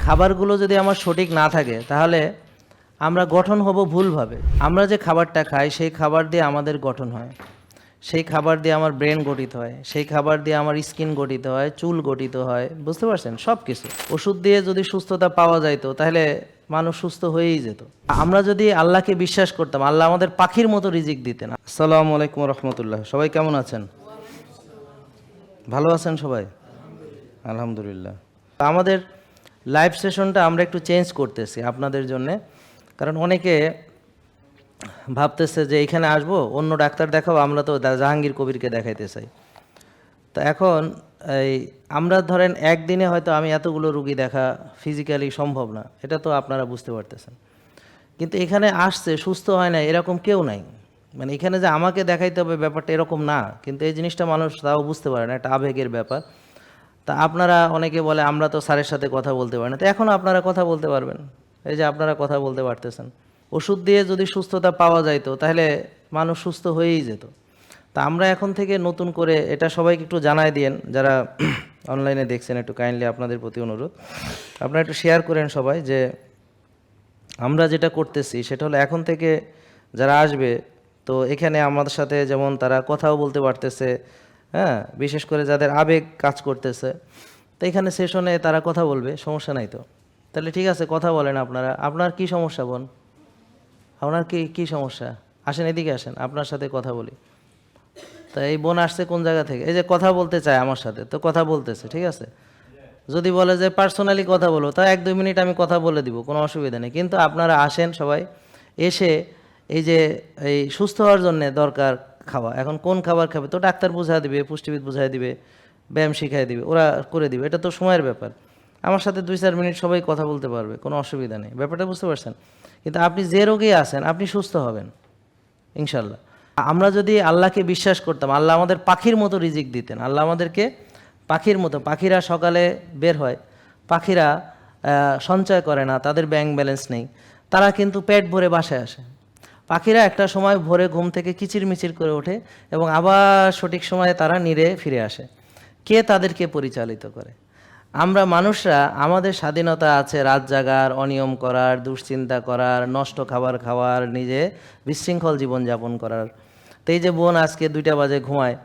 খাবারগুলো যদি আমার সঠিক না থাকে তাহলে আমরা গঠন হব ভুলভাবে। আমরা যে খাবারটা খাই সেই খাবার দিয়ে আমাদের গঠন হয়, সেই খাবার দিয়ে আমার ব্রেন গঠিত হয়, সেই খাবার দিয়ে আমার স্কিন গঠিত হয়, চুল গঠিত হয়, বুঝতে পারছেন? সব কিছু ওষুধ দিয়ে যদি সুস্থতা পাওয়া যাইতো তাহলে মানুষ সুস্থ হয়েই যেত। আমরা যদি আল্লাহকে বিশ্বাস করতাম, আল্লাহ আমাদের পাখির মতো রিজিক দিতেন। আসসালামু আলাইকুম রহমতুল্লাহ। সবাই কেমন আছেন? ভালো আছেন সবাই? আলহামদুলিল্লাহ। আমাদের লাইভ সেশনটা আমরা একটু চেঞ্জ করতেছি আপনাদের জন্যে, কারণ অনেকে ভাবতেছে যে এখানে আসবো, অন্য ডাক্তার দেখাবো, আমরা তো জাহাঙ্গীর কবিরকে দেখাইতে চাই। তো এখন এই আমরা ধরেন একদিনে হয়তো আমি এতগুলো রুগী দেখা ফিজিক্যালি সম্ভব না, এটা তো আপনারা বুঝতে পারতেছেন। কিন্তু এখানে আসছে সুস্থ হয় না এরকম কেউ নাই, মানে এখানে যে আমাকে দেখাইতে হবে ব্যাপারটা এরকম না, কিন্তু এই জিনিসটা মানুষ তাও বুঝতে পারে না, একটা আবেগের ব্যাপার। তা আপনারা অনেকে বলে আমরা তো স্যারের সাথে কথা বলতে পারি না, তো এখন আপনারা কথা বলতে পারবেন। এই যে আপনারা কথা বলতে পারতেছেন, ওষুধ দিয়ে যদি সুস্থতা পাওয়া যাইতো তাহলে মানুষ সুস্থ হয়েই যেত। তা আমরা এখন থেকে নতুন করে এটা সবাইকে একটু জানাই দিয়েন, যারা অনলাইনে দেখছেন একটু কাইন্ডলি আপনাদের প্রতি অনুরোধ, আপনারা একটু শেয়ার করেন সবাই যে আমরা যেটা করতেছি সেটা হলো এখন থেকে যারা আসবে তো এখানে আমাদের সাথে যেমন তারা কথাও বলতে পারতেছে, হ্যাঁ, বিশেষ করে যাদের আবেগ কাজ করতেছে, তো এখানে সেশনে তারা কথা বলবে, সমস্যা নাই তো। তাহলে ঠিক আছে, কথা বলেন আপনারা। আপনার কি সমস্যা বোন? আপনার কি সমস্যা? আসেন এদিকে আসেন, আপনার সাথে কথা বলি। তা এই বোন আসছে কোন জায়গা থেকে? এই যে কথা বলতে চায় আমার সাথে, তো কথা বলতেছে, ঠিক আছে। যদি বলে যে পার্সোনালি কথা বলো, তা 1-2 মিনিট আমি কথা বলে দিব, কোনো অসুবিধা নেই। কিন্তু আপনারা আসেন সবাই, এসে এই যে এই সুস্থ হওয়ার জন্য দরকার খাওয়া, এখন কোন খাবার খাবে তো ডাক্তার বুঝা দিবে, পুষ্টিবিদ বুঝাই দিবে, ব্যায়াম শিখাই দিবে, ওরা করে দিবে, এটা তো সময়ের ব্যাপার। আমার সাথে 2-4 মিনিট সবাই কথা বলতে পারবে, কোনো অসুবিধা নেই, ব্যাপারটা বুঝতে পারছেন? কিন্তু আপনি যে রোগী আছেন আপনি সুস্থ হবেন ইনশাল্লাহ। আমরা যদি আল্লাহকে বিশ্বাস করতাম, আল্লাহ আমাদের পাখির মতো রিজিক দিতেন। আল্লাহ আমাদেরকে পাখির মতো, পাখিরা সকালে বের হয়, পাখিরা সঞ্চয় করে না, তাদের ব্যাংক ব্যালেন্স নেই, তারা কিন্তু পেট ভরে বাসায় আসে। পাখিরা একটা সময় ভোরে ঘুম থেকে কিচিরমিচির করে ওঠে এবং আবার সঠিক সময়ে তারা নিরে ফিরে আসে। কে তাদেরকে পরিচালিত করে? আমরা মানুষরা, আমাদের স্বাধীনতা আছে রাত জাগার, অনিয়ম করার, দুশ্চিন্তা করার, নষ্ট খাবার খাওয়ার, নিজে বিশৃঙ্খল জীবনযাপন করার। তো এই যে বোন আজকে 2টা বাজে ঘুমায়,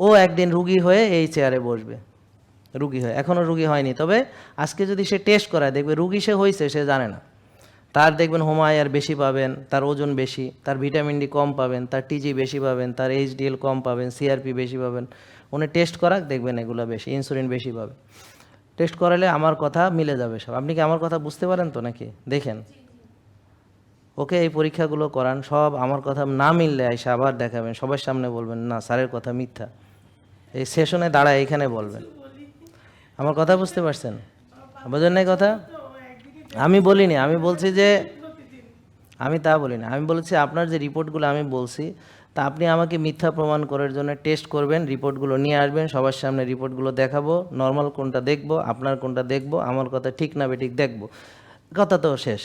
ও একদিন রুগী হয়ে এই চেয়ারে বসবে, রুগী হয়ে। এখনও রুগী হয়নি, তবে আজকে যদি সে টেস্ট করায় দেখবে রুগী সে হয়েছে, সে জানে না। তার দেখবেন হোমায়ার বেশি পাবেন, তার ওজন বেশি, তার ভিটামিন ডি কম পাবেন, তার টিজি বেশি পাবেন, তার এইচডিএল কম পাবেন, সিআরপি বেশি পাবেন। উনি টেস্ট করাক, দেখবেন এগুলো বেশি, ইনসুলিন বেশি পাবে। টেস্ট করালে আমার কথা মিলে যাবে সব। আপনি কি আমার কথা বুঝতে পারেন তো নাকি? দেখেন, ওকে এই পরীক্ষাগুলো করান, সব আমার কথা না মিললে আইসা আবার দেখাবেন, সবার সামনে বলবেন না স্যারের কথা মিথ্যা। এই সেশনে দাঁড়ায় এখানে বলবেন। আমার কথা বুঝতে পারছেন? বোঝেন নাই কথা? আমি বলিনি, আমি বলছি যে আমি তা বলি না, আমি বলেছি আপনার যে রিপোর্টগুলো আমি বলছি তা আপনি আমাকে মিথ্যা প্রমাণ করার জন্য টেস্ট করবেন, রিপোর্টগুলো নিয়ে আসবেন, সবার সামনে রিপোর্টগুলো দেখাবো, নর্মাল কোনটা দেখব, আপনার কোনটা দেখব, আমার কথা ঠিক না বেঠিক দেখব, কথা তো শেষ।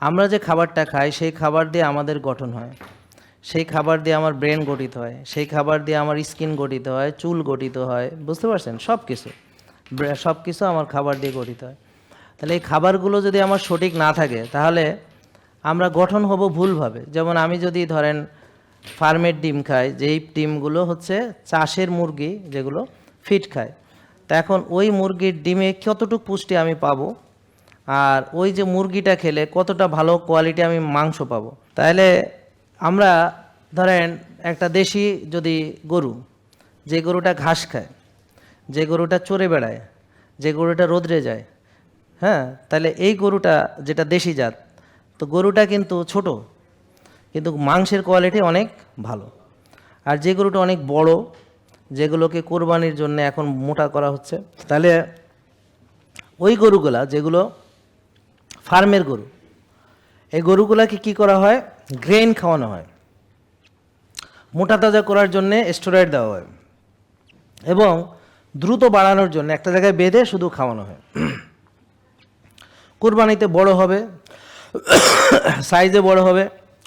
আমরা যে খাবারটা খাই সেই খাবার দিয়ে আমাদের গঠন হয়, সেই খাবার দিয়ে আমার ব্রেন গঠিত হয়, সেই খাবার দিয়ে আমার স্কিন গঠিত হয়, চুল গঠিত হয়, বুঝতে পারছেন? সব কিছু সব কিছু আমার খাবার দিয়ে গঠিত হয়। তাহলে এই খাবারগুলো যদি আমার সঠিক না থাকে তাহলে আমরা গঠন হব ভুলভাবে। যেমন আমি যদি ধরেন ফার্মের ডিম খাই, যেই ডিমগুলো হচ্ছে চাষের মুরগি যেগুলো ফিট খায়, তা এখন ওই মুরগির ডিমে কতটুকু পুষ্টি আমি পাবো, আর ওই যে মুরগিটা খেলে কতটা ভালো কোয়ালিটি আমি মাংস পাবো। তাহলে আমরা ধরেন একটা দেশি যদি গরু, যে গরুটা ঘাস খায়, যে গরুটা চড়ে বেড়ায়, যে গরুটা রোদ্রে যায়, হ্যাঁ, তাহলে এই গরুটা যেটা দেশি জাত, তো গরুটা কিন্তু ছোট, কিন্তু মাংসের কোয়ালিটি অনেক ভালো। আর যে গরুটা অনেক বড়, যেগুলোকে কোরবানির জন্য এখন মোটা করা হচ্ছে, তাহলে ওই গরুগুলা যেগুলো ফার্মের গরু, এই গরুগুলাকে কি করা হয়? গ্রেইন খাওয়ানো হয়, মোটা তাজা করার জন্যে স্টেরয়েড দেওয়া হয় এবং দ্রুত বাড়ানোর জন্য একটা জায়গায় বেঁধে শুধু খাওয়ানো হয়। কোরবানিতে বড় হবে, সাইজে বড় হবে,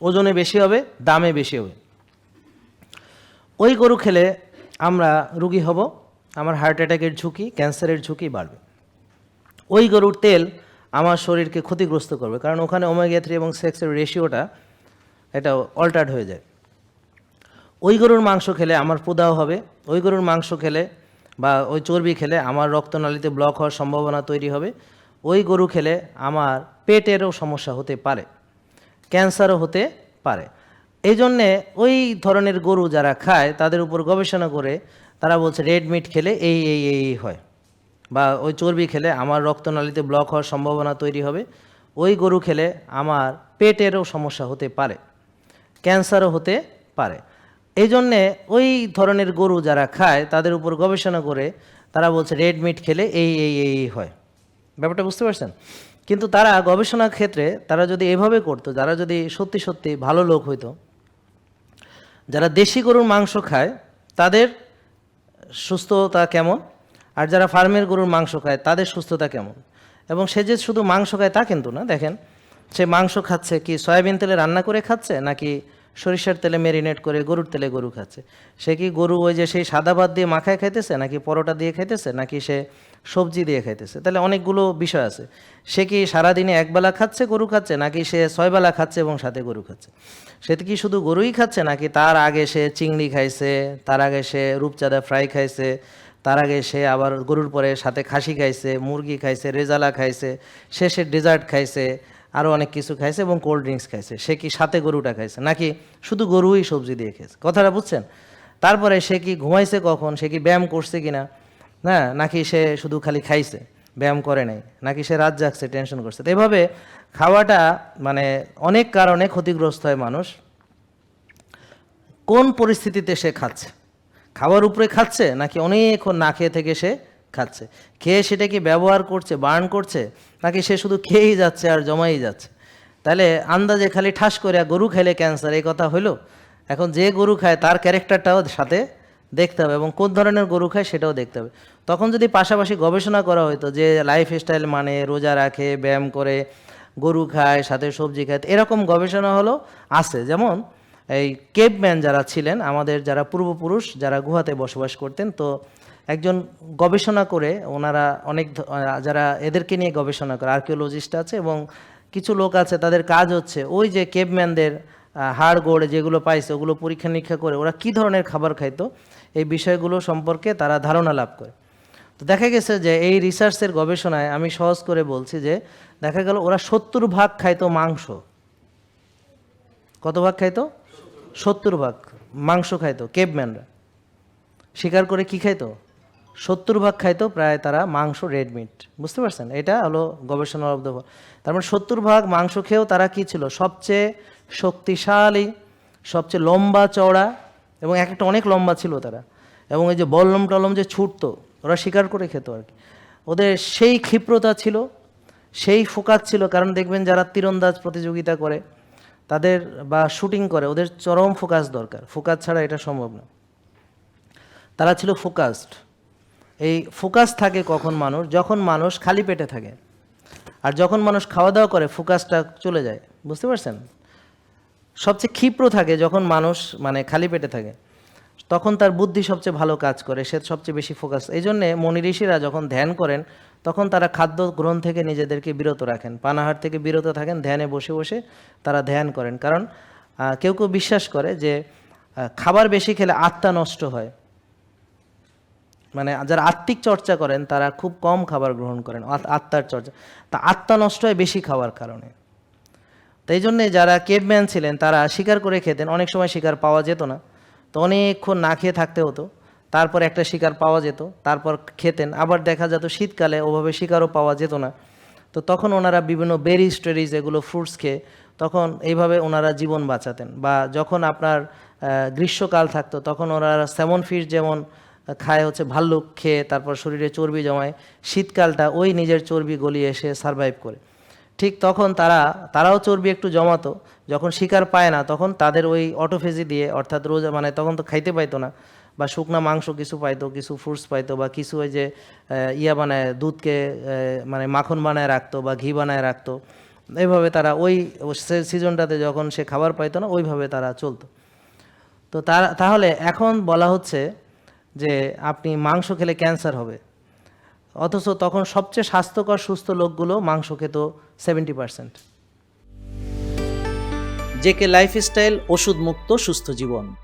ওজনে বেশি হবে, দামে বেশি হবে। ওই গরু খেলে আমরা রোগী হব, আমার হার্ট অ্যাটাকের ঝুঁকি, ক্যান্সারের ঝুঁকি বাড়বে। ওই গরুর তেল আমার শরীরকে ক্ষতিগ্রস্ত করবে, কারণ ওখানে ওমেগা 3 এবং সেক্সের রেশিওটা এটা অল্টার্ড হয়ে যায়। ওই গরুর মাংস খেলে আমার প্রদাহ হবে, ওই গরুর মাংস খেলে বা ওই চর্বি খেলে আমার রক্তনালীতে ব্লক হওয়ার সম্ভাবনা তৈরি হবে, ওই গরু খেলে আমার পেটেরও সমস্যা হতে পারে, ক্যান্সারও হতে পারে। এই জন্যে ওই ধরনের গরু যারা খায় তাদের উপর গবেষণা করে তারা বলছে রেড মিট খেলে এই হয়, বা ওই চর্বি খেলে আমার রক্তনালীতে ব্লক হওয়ার সম্ভাবনা তৈরি হবে, ওই গরু খেলে আমার পেটেরও সমস্যা হতে পারে, ক্যান্সারও হতে পারে। এই জন্যে ওই ধরনের গরু যারা খায় তাদের উপর গবেষণা করে তারা বলছে রেড মিট খেলে এই হয়। ব্যাপারটা বুঝতে পারছেন? কিন্তু তারা গবেষণার ক্ষেত্রে তারা যদি এভাবে করতো, যারা যদি সত্যি সত্যি ভালো লোক হইতো, যারা দেশি গরুর মাংস খায় তাদের সুস্থতা কেমন, আর যারা ফার্মের গরুর মাংস খায় তাদের সুস্থতা কেমন, এবং সে যে শুধু মাংস খায় তা কিন্তু না। দেখেন, সে মাংস খাচ্ছে কি সয়াবিন তেলে রান্না করে খাচ্ছে, নাকি সরিষার তেলে ম্যারিনেট করে গরুর তেলে গরু খাচ্ছে, সে কি গরু ওই যে সেই সাদা ভাত দিয়ে মাখায় খাইতেছে, নাকি পরোটা দিয়ে খাইতেছে, নাকি সে সবজি দিয়ে খাইতেছে, তাহলে অনেকগুলো বিষয় আছে। সে কি সারাদিনে একবেলা খাচ্ছে গরু খাচ্ছে, নাকি সে 6 বেলা খাচ্ছে এবং সাথে গরু খাচ্ছে, সে কি শুধু গরুই খাচ্ছে, নাকি তার আগে সে চিংড়ি খাইছে, তার আগে সে রূপচাঁদা ফ্রাই খাইছে, তার আগে সে আবার গরুর পরে সাথে খাসি খাইছে, মুরগি খাইছে, রেজালা খাইছে, শেষে ডেজার্ট খাইছে, আরও অনেক কিছু খাইছে এবং কোল্ড ড্রিঙ্কস খাইছে, সে কি সাথে গরুটা খাইছে, নাকি শুধু গরুই সবজি দিয়ে খেয়েছে? কথাটা বুঝছেন? তারপরে সে কি ঘুমাইছে কখন, সে কি ব্যায়াম করছে কিনা, হ্যাঁ, নাকি সে শুধু খালি খাইছে, ব্যায়াম করে নাই, নাকি সে রাত জাগছে, টেনশন করছে। তো এভাবে খাওয়াটা মানে অনেক কারণে ক্ষতিগ্রস্ত হয় মানুষ। কোন পরিস্থিতিতে সে খাচ্ছে, খাওয়ার উপরে খাচ্ছে, নাকি অনেকক্ষণ না খেয়ে থেকে সে খাচ্ছে, খেয়ে সেটা কি ব্যবহার করছে, বার্ন করছে, নাকি সে শুধু খেয়েই যাচ্ছে আর জমাই যাচ্ছে? তাহলে আন্দাজে খালি ঠাস করে গরু খাইলে ক্যান্সার, এই কথা হইলো? এখন যে গরু খায় তার ক্যারেক্টারটাও সাথে দেখতে হবে, এবং কোন ধরনের গরু খায় সেটাও দেখতে হবে। তখন যদি পাশাপাশি গবেষণা করা হতো যে লাইফ স্টাইল মানে রোজা রাখে, ব্যায়াম করে, গরু খায়, সাথে সবজি খায়, এরকম গবেষণা হলো আছে। যেমন এই কেভম্যান যারা ছিলেন, আমাদের যারা পূর্বপুরুষ যারা গুহাতে বসবাস করতেন, তো একজন গবেষণা করে ওনারা অনেক যারা এদেরকে নিয়ে গবেষণা করে আর্কিওলজিস্ট আছে এবং কিছু লোক আছে, তাদের কাজ হচ্ছে ওই যে কেভম্যানদের হাড় গোড় যেগুলো পাইছে ওগুলো পরীক্ষা নিরীক্ষা করে ওরা কী ধরনের খাবার খাইতো এই বিষয়গুলো সম্পর্কে তারা ধারণা লাভ করে। তো দেখা গেছে যে এই রিসার্চের গবেষণায়, আমি সহজ করে বলছি, যে দেখা গেল ওরা 70% খাইতো মাংস। কত ভাগ খাইতো? 70% মাংস খাইতো কেভম্যানরা। শিকার করে কি খাইতো? 70% খাইতো প্রায় তারা মাংস, রেড মিট। বুঝতে পারছেন? এটা হলো গবেষণা অব দ্য। তার মানে 70% মাংস খেয়েও তারা কি ছিল? সবচেয়ে শক্তিশালী, সবচেয়ে লম্বা চওড়া, এবং একটা অনেক লম্বা ছিল তারা, এবং এই যে বল্লম টলম যে ছুটতো, ওরা শিকার করে খেত আর কি। ওদের সেই ক্ষিপ্রতা ছিল, সেই ফোকাস ছিল। কারণ দেখবেন যারা তীরন্দাজ প্রতিযোগিতা করে তাদের বা শুটিং করে, ওদের চরম ফোকাস দরকার, ফোকাস ছাড়া এটা সম্ভব না। তারা ছিল ফোকাসড। এই ফোকাস থাকে কখন? মানুষ যখন মানুষ খালি পেটে থাকে, আর যখন মানুষ খাওয়া দাওয়া করে ফোকাসটা চলে যায়। বুঝতে পারছেন? সবচেয়ে ক্ষিপ্র থাকে যখন মানুষ মানে খালি পেটে থাকে, তখন তার বুদ্ধি সবচেয়ে ভালো কাজ করে, সে সবচেয়ে বেশি ফোকাস। এই জন্যে মনি ঋষিরা যখন ধ্যান করেন তখন তারা খাদ্য গ্রহণ থেকে নিজেদেরকে বিরত রাখেন, পানাহার থেকে বিরত থাকেন, ধ্যানে বসে বসে তারা ধ্যান করেন। কারণ কেউ কেউ বিশ্বাস করে যে খাবার বেশি খেলে আত্মা নষ্ট হয়, মানে যারা আত্মিক চর্চা করেন তারা খুব কম খাবার গ্রহণ করেন, আত্মার চর্চা, তা আত্মা নষ্ট হয় বেশি খাওয়ার কারণে। তাই জন্যে যারা কেভম্যান ছিলেন তারা শিকার করে খেতেন। অনেক সময় শিকার পাওয়া যেত না, তো অনেকক্ষণ না খেয়ে থাকতে হতো, তারপর একটা শিকার পাওয়া যেত, তারপর খেতেন। আবার দেখা যেত শীতকালে ওভাবে শিকারও পাওয়া যেত না, তো তখন ওনারা বিভিন্ন বেরিজ টেরিজ এগুলো ফ্রুটস খেয়ে তখন এইভাবে ওনারা জীবন বাঁচাতেন। বা যখন আপনার গ্রীষ্মকাল থাকতো তখন ওনারা স্যামন ফিশ যেমন খায় হচ্ছে ভাল্লুক খেয়ে, তারপর শরীরে চর্বি জমায়, শীতকালটা ওই নিজের চর্বি গলিয়ে এসে সারভাইভ করে। ঠিক তখন তারাও চর্বি একটু জমাতো, যখন শিকার পায় না তখন তাদের ওই অটোফেজি দিয়ে, অর্থাৎ রোজা মানে তখন তো খাইতে পাইতো না, বা শুকনা মাংস কিছু পাইতো, কিছু ফ্রুটস পাইতো, বা কিছু ওই যে ইয়া বানায় দুধকে মানে মাখন বানায় রাখতো বা ঘি বানায় রাখতো। এইভাবে তারা ওই সিজনটাতে যখন সে খাবার পাইতো না ওইভাবে তারা চলতো। তো তাহলে এখন বলা হচ্ছে যে আপনি মাংস খেলে ক্যান্সার হবে, অথচ তখন সবচেয়ে স্বাস্থ্যকর সুস্থ লোকগুলো মাংস খেত 70%। জেকে লাইফস্টাইল, ওষুধ মুক্ত সুস্থ জীবন।